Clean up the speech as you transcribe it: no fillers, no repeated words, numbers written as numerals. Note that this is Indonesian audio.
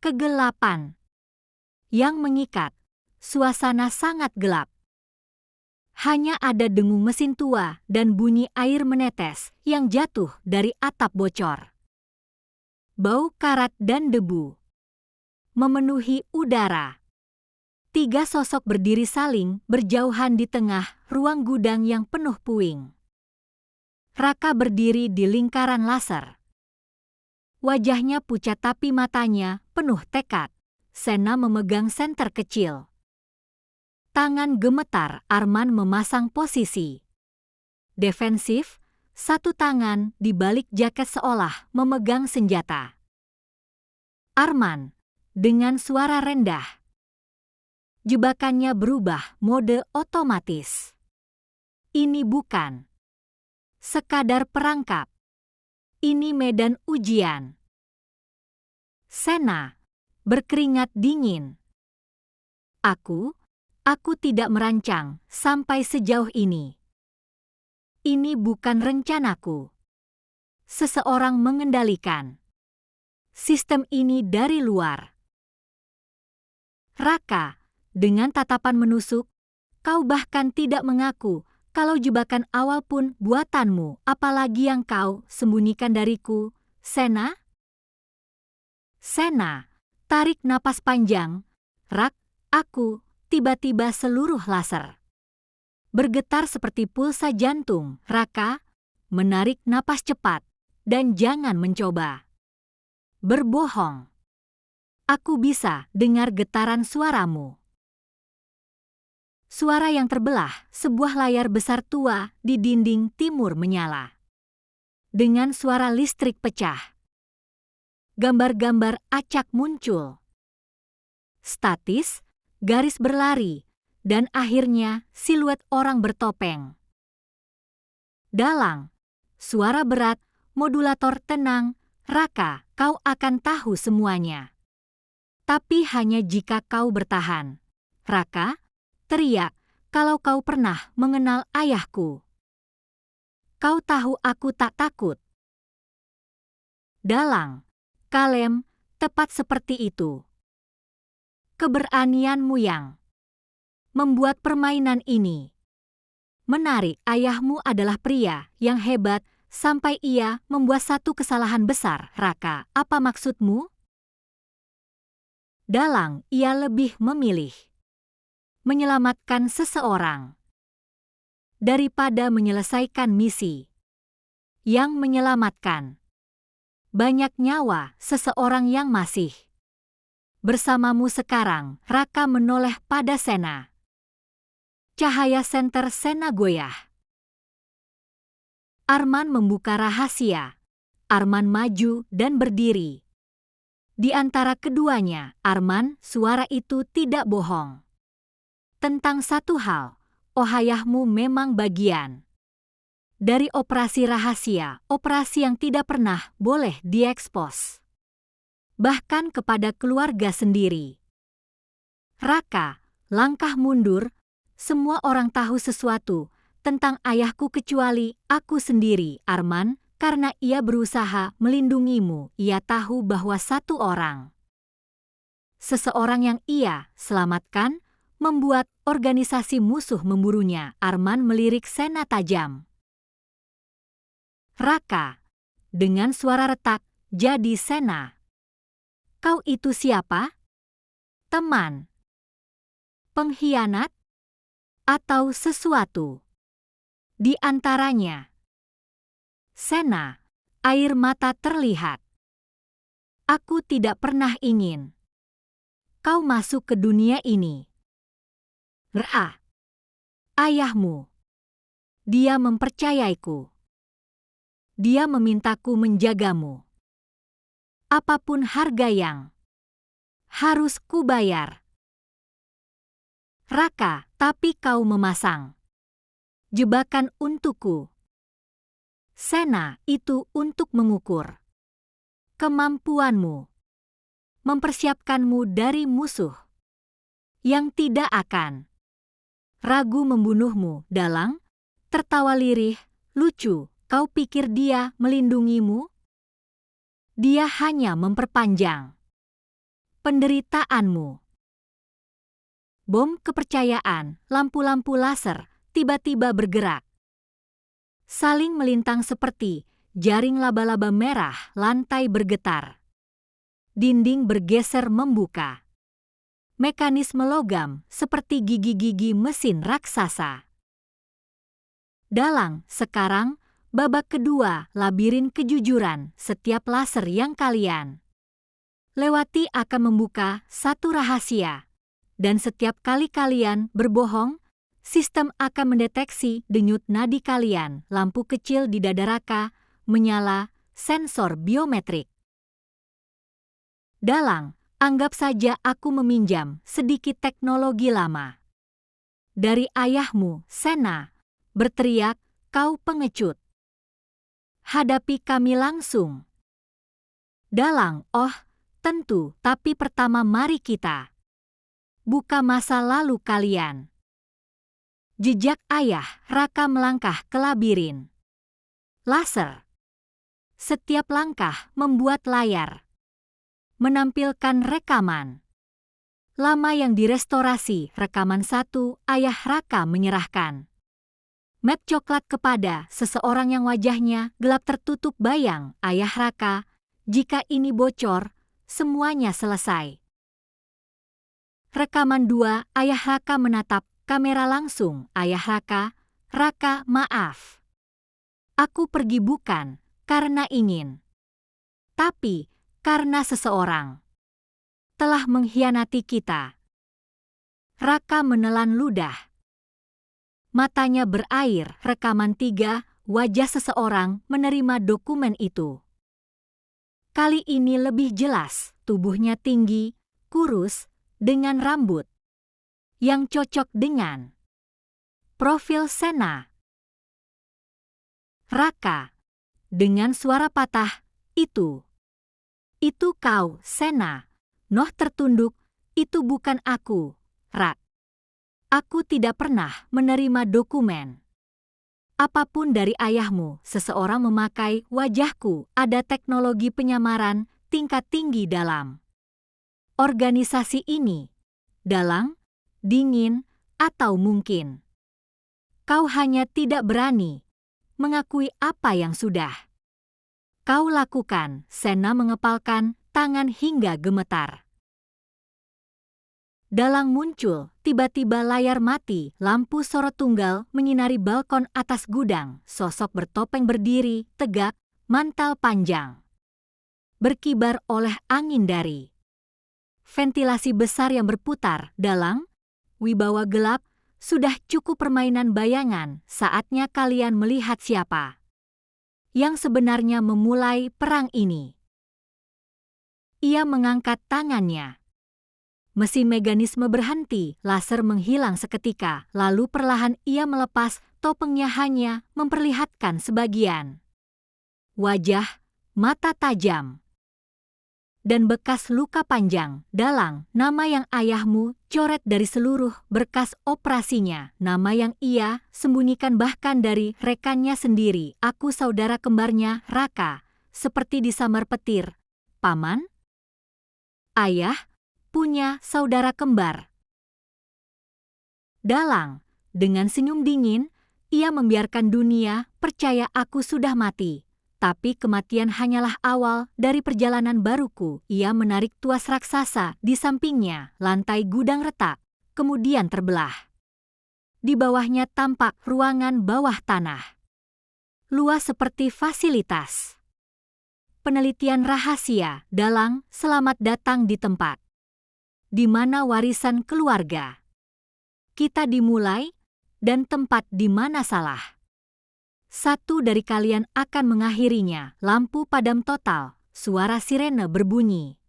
Kegelapan yang mengikat, suasana sangat gelap. Hanya ada dengung mesin tua dan bunyi air menetes yang jatuh dari atap bocor. Bau karat dan debu memenuhi udara. 3 sosok berdiri saling berjauhan di tengah ruang gudang yang penuh puing. Raka berdiri di lingkaran laser. Wajahnya pucat tapi matanya penuh tekad. Sena memegang senter kecil. Tangan gemetar, Arman memasang posisi defensif, satu tangan di balik jaket seolah memegang senjata. Arman, dengan suara rendah. Jebakannya berubah mode otomatis. Ini bukan sekadar perangkap. Ini medan ujian. Sena berkeringat dingin. Aku tidak merancang sampai sejauh ini. Ini bukan rencanaku. Seseorang mengendalikan sistem ini dari luar. Raka, dengan tatapan menusuk, kau bahkan tidak mengaku kalau jebakan awal pun buatanmu, apalagi yang kau sembunyikan dariku, Sena? Sena, tarik napas panjang. Rak, aku, tiba-tiba seluruh laser bergetar seperti pulsa jantung. Raka, menarik napas cepat, dan jangan mencoba berbohong. Aku bisa dengar getaran suaramu. Suara yang terbelah, sebuah layar besar tua di dinding timur menyala. Dengan suara listrik pecah, gambar-gambar acak muncul. Statis, garis berlari, dan akhirnya siluet orang bertopeng. Dalang, suara berat, modulator tenang. Raka, kau akan tahu semuanya. Tapi hanya jika kau bertahan. Raka, teriak, kalau kau pernah mengenal ayahku. Kau tahu aku tak takut. Dalang, kalem, tepat seperti itu. Keberanianmu yang membuat permainan ini menarik. Ayahmu adalah pria yang hebat sampai ia membuat satu kesalahan besar. Raka, apa maksudmu? Dalang, ia lebih memilih menyelamatkan seseorang daripada menyelesaikan misi yang menyelamatkan banyak nyawa seseorang yang masih bersamamu sekarang. Raka menoleh pada Sena. Cahaya senter Sena goyah. Arman membuka rahasia. Arman maju dan berdiri. Di antara keduanya, Arman, suara itu tidak bohong. Tentang satu hal, ayahmu memang bagian dari operasi rahasia, operasi yang tidak pernah boleh diekspos. Bahkan kepada keluarga sendiri. Raka, langkah mundur, semua orang tahu sesuatu tentang ayahku kecuali aku sendiri. Arman, karena ia berusaha melindungimu, ia tahu bahwa satu orang, seseorang yang ia selamatkan, membuat organisasi musuh memburunya. Arman melirik Sena tajam. Raka, dengan suara retak, jadi Sena. Kau itu siapa? Teman? Pengkhianat? Atau sesuatu di antaranya? Sena, air mata terlihat. Aku tidak pernah ingin kau masuk ke dunia ini. Ra, ayahmu. Dia mempercayaiku. Dia memintaku menjagamu. Apapun harga yang harus kubayar. Raka, tapi kau memasang jebakan untukku. Sena, itu untuk mengukur kemampuanmu, mempersiapkanmu dari musuh yang tidak akan ragu membunuhmu. Dalang, tertawa lirih, lucu, kau pikir dia melindungimu? Dia hanya memperpanjang penderitaanmu. Bom kepercayaan, lampu-lampu laser, tiba-tiba bergerak. Saling melintang seperti jaring laba-laba merah, lantai bergetar. Dinding bergeser membuka. Mekanisme logam seperti gigi-gigi mesin raksasa. Dalang, sekarang, babak kedua, labirin kejujuran, setiap laser yang kalian lewati akan membuka satu rahasia. Dan setiap kali kalian berbohong, sistem akan mendeteksi denyut nadi kalian, lampu kecil di dada Raka menyala, sensor biometrik. Dalang, anggap saja aku meminjam sedikit teknologi lama. Dari ayahmu, Sena, berteriak, kau pengecut. Hadapi kami langsung. Dalang, oh, tentu, tapi pertama mari kita buka masa lalu kalian. Jejak ayah, Raka melangkah ke labirin laser. Setiap langkah membuat layar menampilkan rekaman lama yang direstorasi. Rekaman 1, ayah Raka menyerahkan map coklat kepada seseorang yang wajahnya gelap tertutup bayang. Ayah Raka, jika ini bocor, semuanya selesai. Rekaman 2, ayah Raka menatap kamera langsung. Ayah Raka, Raka, maaf. Aku pergi bukan karena ingin, tapi karena seseorang telah mengkhianati kita. Raka menelan ludah. Matanya berair. Rekaman 3, wajah seseorang menerima dokumen itu. Kali ini lebih jelas, tubuhnya tinggi, kurus, dengan rambut yang cocok dengan profil Sena. Raka, dengan suara patah, itu kau, Sena. Noh tertunduk, itu bukan aku, Rak. Aku tidak pernah menerima dokumen apapun dari ayahmu. Seseorang memakai wajahku. Ada teknologi penyamaran tingkat tinggi dalam organisasi ini. Dalang, dingin, atau mungkin kau hanya tidak berani mengakui apa yang sudah kau lakukan. Sena mengepalkan tangan hingga gemetar. Dalang muncul, tiba-tiba layar mati, lampu sorot tunggal menyinari balkon atas gudang. Sosok bertopeng berdiri, tegak, mantel panjang berkibar oleh angin dari ventilasi besar yang berputar. Dalang, wibawa gelap, sudah cukup permainan bayangan, saatnya kalian melihat siapa yang sebenarnya memulai perang ini. Ia mengangkat tangannya. Mesin mekanisme berhenti, laser menghilang seketika, lalu perlahan ia melepas topengnya, hanya memperlihatkan sebagian wajah, mata tajam, dan bekas luka panjang. Dalang, nama yang ayahmu coret dari seluruh berkas operasinya, nama yang ia sembunyikan bahkan dari rekannya sendiri. Aku saudara kembarnya Raka, seperti disambar petir. Paman? Ayah punya saudara kembar. Dalang, dengan senyum dingin, ia membiarkan dunia percaya aku sudah mati. Tapi kematian hanyalah awal dari perjalanan baruku. Ia menarik tuas raksasa di sampingnya, lantai gudang retak, kemudian terbelah. Di bawahnya tampak ruangan bawah tanah. Luas seperti fasilitas penelitian rahasia. Dalang, selamat datang di tempat di mana warisan keluarga kita dimulai dan tempat di mana salah satu dari kalian akan mengakhirinya. Lampu padam total, suara sirene berbunyi.